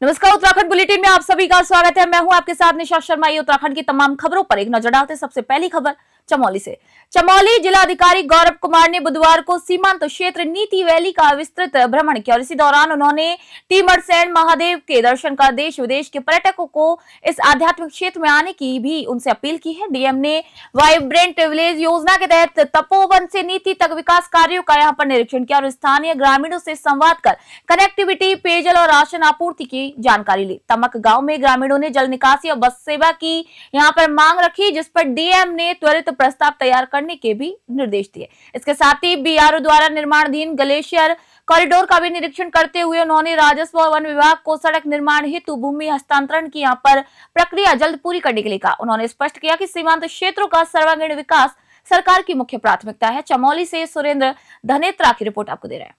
नमस्कार, उत्तराखंड बुलेटिन में आप सभी का स्वागत है। मैं हूं आपके साथ निशा शर्मा। ये उत्तराखंड की तमाम खबरों पर एक नजर डालते हैं। सबसे पहली खबर चमोली से। चमोली जिलाधिकारी गौरव कुमार ने बुधवार को सीमांत क्षेत्र नीति वैली का विस्तृत भ्रमण किया और इसी दौरान उन्होंने टीमरसैंण महादेव के दर्शन कर देश विदेश के पर्यटकों को इस आध्यात्मिक क्षेत्र में आने की भी उनसे अपील की है। डीएम ने वाइब्रेंट विलेज योजना के तहत तपोवन से नीति तक विकास कार्यों का यहाँ पर निरीक्षण किया और स्थानीय ग्रामीणों से संवाद कर कनेक्टिविटी, पेयजल और राशन आपूर्ति की जानकारी ली। तमक गांव में ग्रामीणों ने जल निकासी और बस सेवा की यहाँ पर मांग रखी, जिस पर डीएम ने त्वरित प्रस्ताव तैयार करने के भी निर्देश दिए। इसके साथ ही बीआरओ द्वारा निर्माणाधीन ग्लेशियर कॉरिडोर का भी निरीक्षण करते हुए उन्होंने राजस्व और वन विभाग को सड़क निर्माण हेतु भूमि हस्तांतरण की यहाँ पर प्रक्रिया जल्द पूरी करने के लिए कहा। उन्होंने स्पष्ट किया कि सीमांत क्षेत्रों का सर्वांगीण विकास सरकार की मुख्य प्राथमिकता है। चमोली से सुरेंद्र धनेत्रा की रिपोर्ट आपको दे रहे हैं।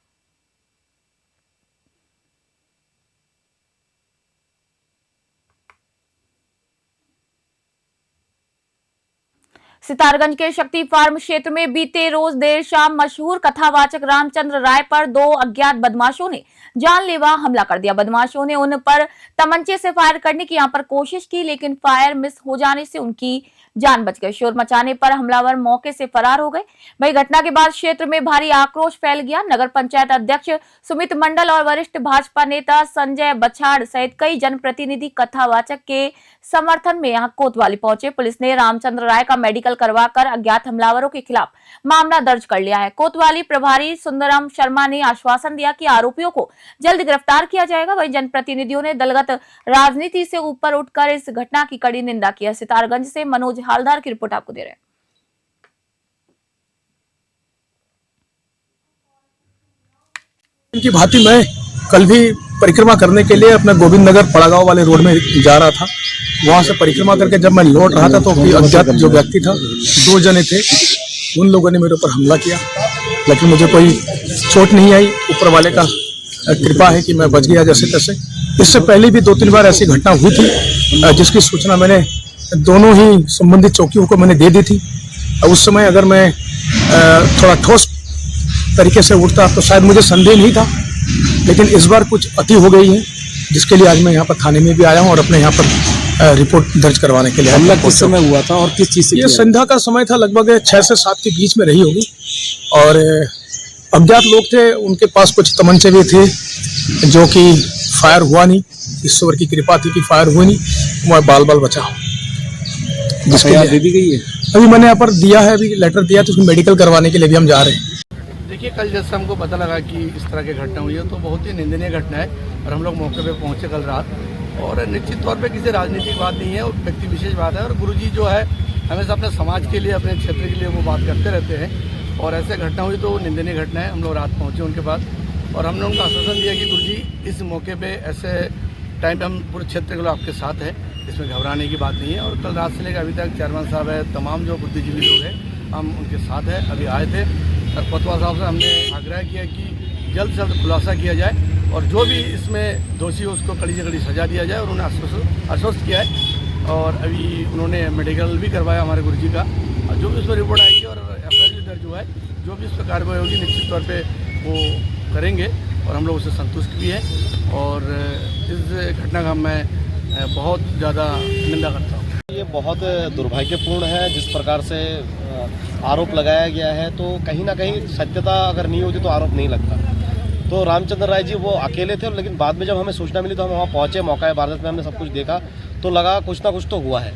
सितारगंज के शक्ति फार्म क्षेत्र में बीते रोज देर शाम मशहूर कथावाचक रामचंद्र राय पर दो अज्ञात बदमाशों ने जानलेवा हमला कर दिया। बदमाशों ने उन पर तमंचे से फायर करने की यहाँ पर कोशिश की, लेकिन फायर मिस हो जाने से उनकी जान बच गई। शोर मचाने पर हमलावर मौके से फरार हो गए। वही घटना के बाद क्षेत्र में भारी आक्रोश फैल गया। नगर पंचायत अध्यक्ष सुमित मंडल और वरिष्ठ भाजपा नेता संजय बछाड़ सहित कई जनप्रतिनिधि कथावाचक के समर्थन में यहाँ कोतवाली पहुंचे। पुलिस ने रामचंद्र राय का मेडिकल करवाकर अज्ञात हमलावरों के खिलाफ मामला दर्ज कर लिया है। कोतवाली प्रभारी सुंदरम शर्मा ने आश्वासन दिया कि आरोपियों को जल्द गिरफ्तार किया जाएगा। वहीं जनप्रतिनिधियों ने दलगत राजनीति से ऊपर उठकर इस घटना की कड़ी निंदा की है। सितारगंज से मनोज हालदार की रिपोर्ट आपको दे रहे हैं। इनकी भांति मैं कल भी परिक्रमा करने के लिए अपना गोविंद नगर पड़ागांव वाले रोड में जा रहा था। वहां से परिक्रमा करके जब मैं लौट रहा था तो अज्ञात जो व्यक्ति था, दो जने थे, उन लोगों ने मेरे ऊपर हमला किया, लेकिन मुझे कोई चोट नहीं आई। ऊपर वाले का कृपा है कि मैं बच गया जैसे तैसे। इससे पहले भी 2-3 बार ऐसी घटना हुई थी, जिसकी सूचना मैंने दोनों ही संबंधित चौकियों को मैंने दे दी थी। उस समय अगर मैं थोड़ा ठोस तरीके से उठता तो शायद मुझे संदेह नहीं था, लेकिन इस बार कुछ अति हो गई है, जिसके लिए आज मैं यहाँ पर थाने में भी आया हूँ और अपने यहाँ पर रिपोर्ट दर्ज करवाने के लिए। हमला किस समय हुआ था और किस चीज से? ये संध्या का समय था, लगभग 6 से 7 के बीच में रही होगी। और अज्ञात लोग थे, उनके पास कुछ तमंचे भी थे, जो कि फायर हुआ नहीं। ईश्वर की कृपा थी कि फायर हुई नहीं, मैं बाल बचा। जिसके दे दी गई है अभी मैंने यहाँ पर दिया है, अभी लेटर दिया तो उसको मेडिकल करवाने के लिए भी हम जा रहे हैं। देखिए, कल जैसे हमको पता लगा कि इस तरह की घटना हुई है तो बहुत ही निंदनीय घटना है और हम लोग मौके पे पहुंचे कल रात। और निश्चित तौर पे किसी राजनीतिक बात नहीं है और व्यक्ति विशेष बात है। और गुरुजी जो है हमेशा अपने समाज के लिए, अपने क्षेत्र के लिए वो बात करते रहते हैं और ऐसे घटना हुई तो निंदनीय घटना है। हम लोग रात पहुँचे उनके पास और हमने उनको आश्वासन दिया कि गुरुजी इस मौके पर ऐसे टाइम पर हम पूरे क्षेत्र के लोग आपके साथ हैं, इसमें घबराने की बात नहीं है। और कल रात से लेकर अभी तक चेयरमैन साहब है, तमाम जो बुद्धिजीवी लोग हैं, हम उनके साथ हैं। अभी आए थे और कोतवाल साहब से हमने आग्रह किया कि जल्द से जल्द खुलासा किया जाए और जो भी इसमें दोषी हो उसको कड़ी से कड़ी सजा दिया जाए और उन्हें आश्वस्त किया है। और अभी उन्होंने मेडिकल भी करवाया हमारे गुरुजी का, और जो भी उस पर रिपोर्ट आएगी और एफआईआर भी दर्ज हुआ है, जो भी उस पर कार्रवाई होगी निश्चित तौर पर वो करेंगे और हम लोग उससे संतुष्ट भी हैं। और इस घटना का मैं बहुत ज़्यादा निंदा करता हूँ। ये बहुत दुर्भाग्यपूर्ण है जिस प्रकार से आरोप लगाया गया है, तो कहीं ना कहीं सत्यता अगर नहीं होती तो आरोप नहीं लगता। तो रामचंद्र राय जी वो अकेले थे, लेकिन बाद में जब हमें सूचना मिली तो हम वहाँ पहुँचे, मौका भारत में हमने सब कुछ देखा तो लगा कुछ ना कुछ तो हुआ है।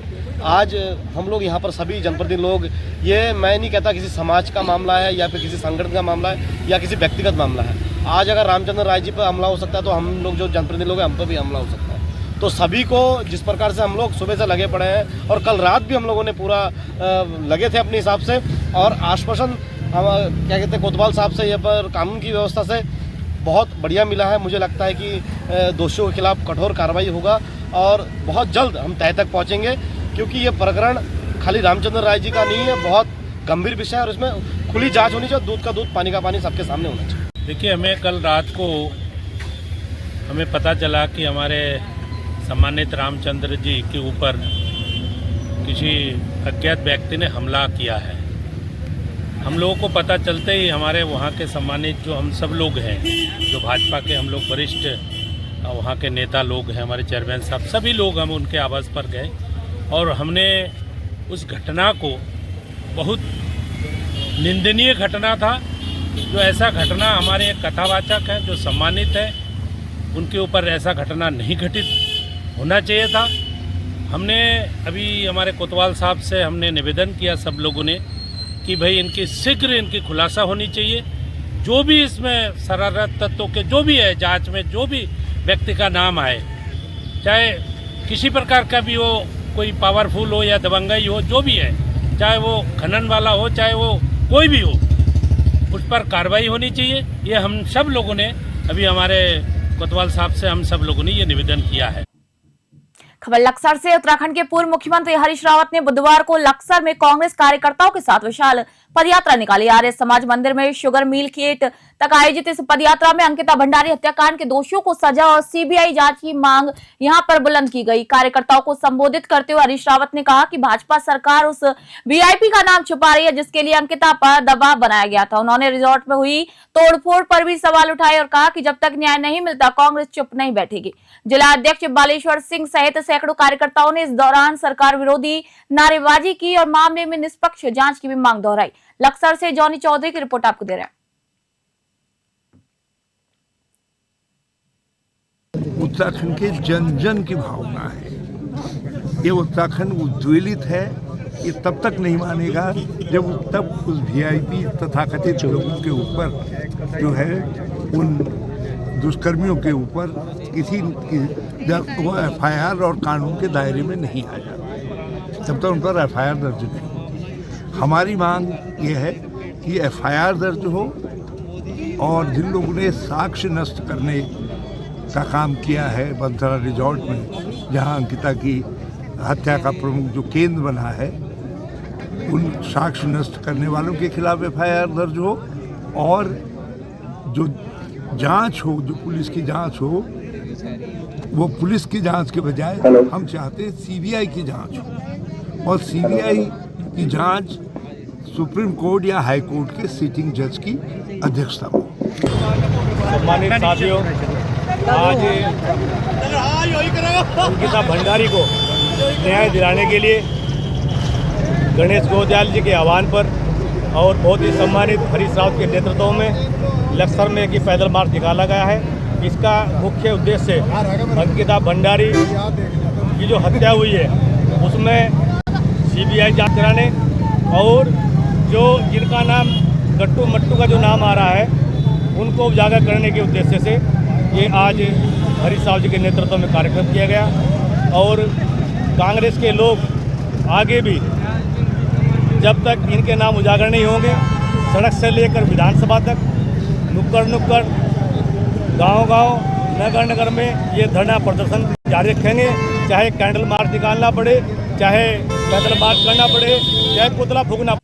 आज हम लोग यहाँ पर सभी जनप्रतिनिधि लोग, ये मैं नहीं कहता किसी समाज का मामला है या फिर किसी संगठन का मामला है या किसी व्यक्तिगत मामला है। आज अगर रामचंद्र राय जी पर हमला हो सकता है तो हम लोग जो जनप्रतिनिधि लोग हैं हम पर भी हमला हो सकता है। तो सभी को जिस प्रकार से हम लोग सुबह से लगे पड़े हैं और कल रात भी हम लोगों ने पूरा लगे थे अपने हिसाब से, और आश्वासन हम क्या कहते हैं कोतवाल साहब से, ये पर कानून की व्यवस्था से बहुत बढ़िया मिला है। मुझे लगता है कि दोषियों के खिलाफ कठोर कार्रवाई होगा और बहुत जल्द हम तह तक पहुँचेंगे, क्योंकि ये प्रकरण खाली रामचंद्र राय जी का नहीं है, बहुत गंभीर विषय है और इसमें खुली जाँच होनी चाहिए, दूध का दूध पानी का पानी सबके सामने होना चाहिए। देखिए, हमें कल रात को हमें पता चला कि हमारे सम्मानित रामचंद्र जी के ऊपर किसी अज्ञात व्यक्ति ने हमला किया है। हम लोगों को पता चलते ही हमारे वहाँ के सम्मानित जो हम सब लोग हैं, जो भाजपा के हम लोग वरिष्ठ वहाँ के नेता लोग हैं, हमारे चेयरमैन साहब, सभी लोग हम उनके आवास पर गए और हमने उस घटना को, बहुत निंदनीय घटना था, जो ऐसा घटना हमारे कथावाचक हैं जो सम्मानित है, उनके ऊपर ऐसा घटना नहीं घटित होना चाहिए था। हमने अभी हमारे कोतवाल साहब से हमने निवेदन किया सब लोगों ने कि भाई इनकी शीघ्र इनकी खुलासा होनी चाहिए। जो भी इसमें शरारत तत्वों के जो भी है, जांच में जो भी व्यक्ति का नाम आए, चाहे किसी प्रकार का भी हो, कोई पावरफुल हो या दबंगई हो, जो भी है, चाहे वो खनन वाला हो, चाहे वो कोई भी हो, उस पर कार्रवाई होनी चाहिए। ये हम सब लोगों ने अभी हमारे कोतवाल साहब से हम सब लोगों ने ये निवेदन किया है। खबर लक्सर से। उत्तराखंड के पूर्व मुख्यमंत्री हरीश रावत ने बुधवार को लक्सर में कांग्रेस कार्यकर्ताओं के साथ विशाल पदयात्रा निकाली। आर्य समाज मंदिर में शुगर मिल खेत तक आयोजित इस पदयात्रा में अंकिता भंडारी हत्याकांड के दोषियों को सजा और सीबीआई जांच की मांग यहां पर बुलंद की गई। कार्यकर्ताओं को संबोधित करते हुए हरीश रावत ने कहा कि भाजपा सरकार उस वीआईपी का नाम छुपा रही है जिसके लिए अंकिता पर दबाव बनाया गया था। उन्होंने रिजॉर्ट में हुई तोड़फोड़ पर भी सवाल उठाए और कहा कि जब तक न्याय नहीं मिलता कांग्रेस चुप नहीं बैठेगी। जिला अध्यक्ष बालेश्वर सिंह सहित सैकड़ों कार्यकर्ताओं ने इस दौरान सरकार विरोधी नारेबाजी की और मामले में निष्पक्ष जांच की भी मांग दोहराई। लक्सर से जॉनी चौधरी की रिपोर्ट आपको दे रहे हैं। उत्तराखंड के जन जन की भावना है। ये उत्तराखंड उद्वेलित है। ये तब तक नहीं मानेगा जब तब उस वीआईपी तथाकथित लोगों के ऊपर जो है, उन दुष्कर्मियों के ऊपर किसी वो एफआईआर और कानून के दायरे में नहीं आ जाता, तब तक उन पर एफआईआर दर्ज नहीं। हमारी मांग ये है कि एफआईआर दर्ज हो और जिन लोगों ने साक्ष्य नष्ट करने का काम किया है बंसरा रिजॉर्ट में, जहां अंकिता की हत्या का प्रमुख जो केंद्र बना है, उन साक्ष्य नष्ट करने वालों के खिलाफ एफआईआर दर्ज हो और जो जांच हो, जो पुलिस की जांच हो, वो पुलिस की जांच के बजाय हम चाहते हैं सीबीआई की जांच हो और सीबीआई की जांच सुप्रीम कोर्ट या हाई कोर्ट के सिटिंग जज की अध्यक्षता में। सम्मानित साथियों, आज अंकिता भंडारी को न्याय दिलाने के लिए गणेश गोदयाल जी के आह्वान पर और बहुत ही सम्मानित हरीश रावत के नेतृत्व में लक्सर में एक पैदल मार्च निकाला गया है। इसका मुख्य उद्देश्य अंकिता भंडारी की जो हत्या हुई है उसमें सीबीआई जांच कराने और जो जिनका नाम गट्टू मट्टू का जो नाम आ रहा है उनको उजागर करने के उद्देश्य से ये आज हरीश रावत जी के नेतृत्व में कार्यक्रम किया गया। और कांग्रेस के लोग आगे भी जब तक इनके नाम उजागर नहीं होंगे, सड़क से लेकर विधानसभा तक, नुक्कड़ नुक्कड़, गांव-गांव, नगर नगर में ये धरना प्रदर्शन जारी रखेंगे। चाहे कैंडल मार्च निकालना पड़े, चाहे पैदल मार्च करना पड़े, चाहे पुतला फूंकना।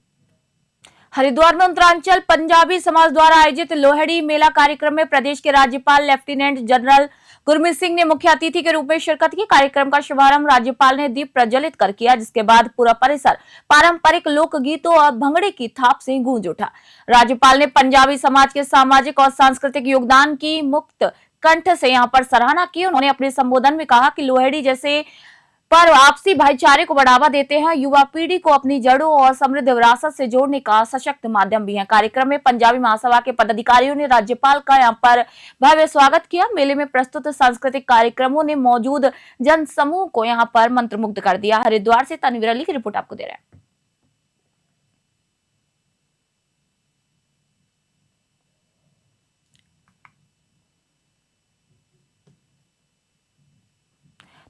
हरिद्वार में उत्तरांचल पंजाबी समाज द्वारा आयोजित लोहड़ी मेला कार्यक्रम में प्रदेश के राज्यपाल लेफ्टिनेंट जनरल गुरमीत सिंह ने मुख्य अतिथि के रूप में शिरकत की। कार्यक्रम का शुभारंभ राज्यपाल ने दीप प्रज्वलित कर किया, जिसके बाद पूरा परिसर पारंपरिक लोक गीतों और भंगड़े की थाप से गूंज उठा। राज्यपाल ने पंजाबी समाज के सामाजिक और सांस्कृतिक योगदान की मुक्त कंठ से यहां पर सराहना की। उन्होंने अपने संबोधन में कहा कि लोहड़ी जैसे पर्व आपसी भाईचारे को बढ़ावा देते हैं, युवा पीढ़ी को अपनी जड़ों और समृद्ध विरासत से जोड़ने का सशक्त माध्यम भी है। कार्यक्रम में पंजाबी महासभा के पदाधिकारियों ने राज्यपाल का यहां पर भव्य स्वागत किया। मेले में प्रस्तुत सांस्कृतिक कार्यक्रमों ने मौजूद जन समूह को यहां पर मंत्रमुग्ध कर दिया। हरिद्वार से तनवीर अली की रिपोर्ट आपको दे रहे हैं।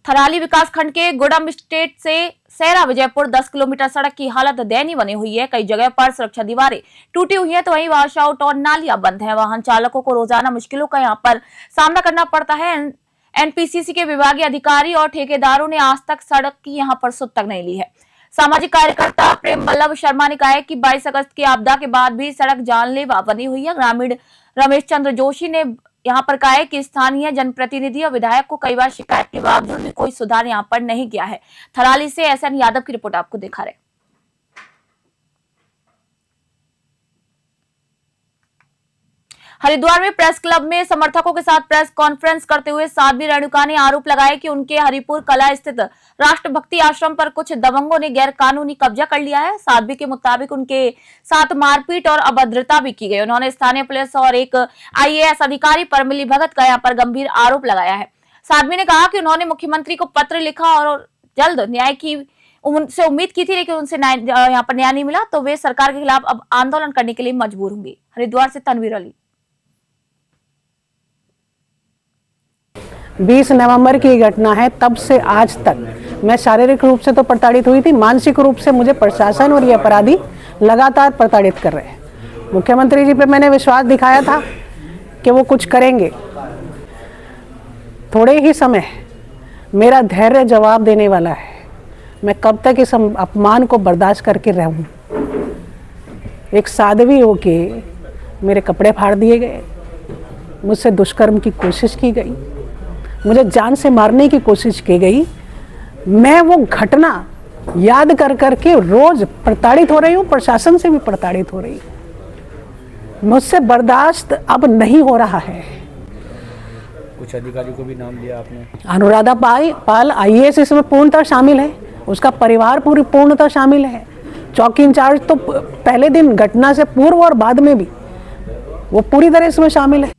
थराली विकासखंड के गुडम स्टेट से सैरा विजयपुर 10 किलोमीटर सड़क की हालत दयनीय बनी हुई है। कई जगह पर सुरक्षा दीवारें टूटी हुई हैं, तो वहीं वॉशआउट और नालियां बंद हैं। वाहन चालकों को रोजाना मुश्किलों का यहां पर सामना करना पड़ता है। एनपीसीसी के विभागीय अधिकारी और ठेकेदारों ने आज तक सड़क की यहां पर सुध तक नहीं ली है। सामाजिक कार्यकर्ता प्रेम बल्लभ शर्मा ने कहा है कि 22 अगस्त की आपदा के बाद भी सड़क जानलेवा बनी हुई है। ग्रामीण रमेश चंद्र जोशी ने यहाँ पर कहा है कि स्थानीय जनप्रतिनिधि और विधायक को कई बार शिकायत के बावजूद भी कोई सुधार यहाँ पर नहीं किया है। थराली से एसएन यादव की रिपोर्ट आपको दिखा रहे। हरिद्वार में प्रेस क्लब में समर्थकों के साथ प्रेस कॉन्फ्रेंस करते हुए साध्वी रेणुका ने आरोप लगाया कि उनके हरिपुर कला स्थित राष्ट्रभक्ति आश्रम पर कुछ दबंगों ने गैर कानूनी कब्जा कर लिया है। साध्वी के मुताबिक उनके साथ मारपीट और अभद्रता भी की गई। उन्होंने स्थानीय पुलिस और एक IAS अधिकारी पर मिलीभगत का यहाँ पर गंभीर आरोप लगाया है। साध्वी ने कहा कि उन्होंने मुख्यमंत्री को पत्र लिखा और जल्द न्याय की उनसे उम्मीद की थी, लेकिन उनसे यहाँ पर न्याय नहीं मिला तो वे सरकार के खिलाफ अब आंदोलन करने के लिए मजबूर होंगे। हरिद्वार से तनवीर अली। 20 नवंबर की घटना है। तब से आज तक मैं शारीरिक रूप से तो प्रताड़ित हुई थी, मानसिक रूप से मुझे प्रशासन और ये अपराधी लगातार प्रताड़ित कर रहे हैं। मुख्यमंत्री जी पे मैंने विश्वास दिखाया था कि वो कुछ करेंगे। थोड़े ही समय मेरा धैर्य जवाब देने वाला है। मैं कब तक इस अपमान को बर्दाश्त करके रहूं। एक साध्वी होके मेरे कपड़े फाड़ दिए गए, मुझसे दुष्कर्म की कोशिश की गई, मुझे जान से मारने की कोशिश की गई। मैं वो घटना याद कर करके रोज प्रताड़ित हो रही हूँ, प्रशासन से भी प्रताड़ित हो रही हूँ। मुझसे बर्दाश्त अब नहीं हो रहा है। कुछ अधिकारियों को भी नाम लिया आपने। अनुराधा पाल IAS इसमें पूर्णतः शामिल है, उसका परिवार पूर्णतः शामिल है। चौकी इंचार्ज तो पहले दिन घटना से पूर्व और बाद में भी वो पूरी तरह इसमें शामिल है।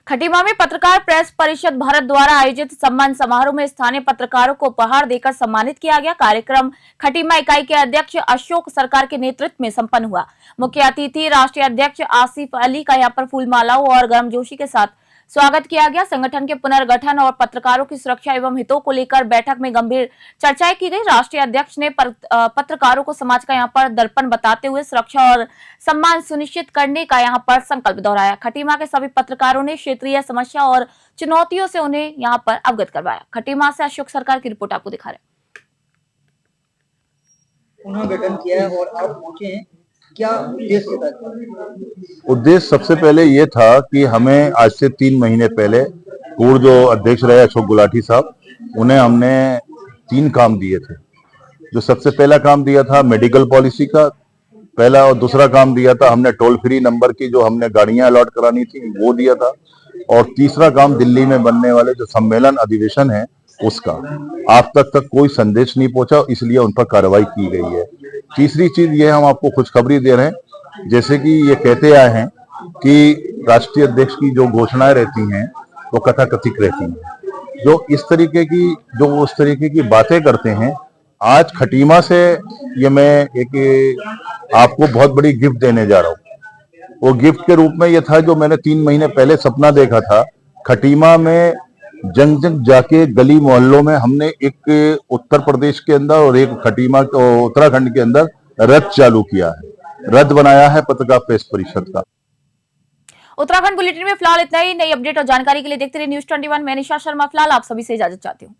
खटीमा में पत्रकार प्रेस परिषद भारत द्वारा आयोजित सम्मान समारोह में स्थानीय पत्रकारों को उपहार देकर सम्मानित किया गया। कार्यक्रम खटीमा इकाई के अध्यक्ष अशोक सरकार के नेतृत्व में संपन्न हुआ। मुख्य अतिथि राष्ट्रीय अध्यक्ष आसिफ अली का यहाँ पर फूलमालाओं और गर्मजोशी के साथ स्वागत किया गया। संगठन के पुनर्गठन और पत्रकारों की सुरक्षा एवं हितों को लेकर बैठक में गंभीर चर्चाएं की गई। राष्ट्रीय अध्यक्ष ने पत्रकारों को समाज का यहाँ पर दर्पण बताते हुए सुरक्षा और सम्मान सुनिश्चित करने का यहाँ पर संकल्प दोहराया। खटीमा के सभी पत्रकारों ने क्षेत्रीय समस्या और चुनौतियों से उन्हें यहाँ पर अवगत करवाया। खटीमा से अशोक सरकार की रिपोर्ट आपको दिखा रहे। पुनर्गठन किया है और आप पहुंचे हैं, क्या उद्देश्य था? उद्देश्य सबसे पहले ये था कि हमें आज से 3 महीने पहले पूर्व जो अध्यक्ष रहे अशोक गुलाटी साहब, उन्हें हमने 3 काम दिए थे। जो सबसे पहला काम दिया था मेडिकल पॉलिसी का पहला, और दूसरा काम दिया था हमने टोल फ्री नंबर की जो हमने गाड़ियां अलॉट करानी थी वो दिया था, और तीसरा काम दिल्ली में बनने वाले जो सम्मेलन अधिवेशन है उसका। आप तक कोई संदेश नहीं पहुंचा, इसलिए उन पर कार्रवाई की गई है। तीसरी चीज ये हम आपको खुशखबरी दे रहे हैं, जैसे कि ये कहते आए हैं कि राष्ट्रीय अध्यक्ष की जो घोषणाएं रहती हैं वो कथाकथित रहती हैं। जो उस तरीके की बातें करते हैं, आज खटीमा से ये मैं एक आपको बहुत बड़ी गिफ्ट देने जा रहा हूँ। वो गिफ्ट के रूप में ये था जो मैंने 3 महीने पहले सपना देखा था। खटीमा में जंग जाके गली मोहल्लों में हमने एक उत्तर प्रदेश के अंदर और एक खटीमा उत्तराखंड के अंदर रथ चालू किया है, रथ बनाया है पत्रकार प्रेस परिषद का। उत्तराखंड बुलेटिन में फिलहाल इतना ही। नई अपडेट और जानकारी के लिए देखते रहिए News 21। मैं निशा शर्मा फिलहाल आप सभी से इजाजत चाहती हूँ।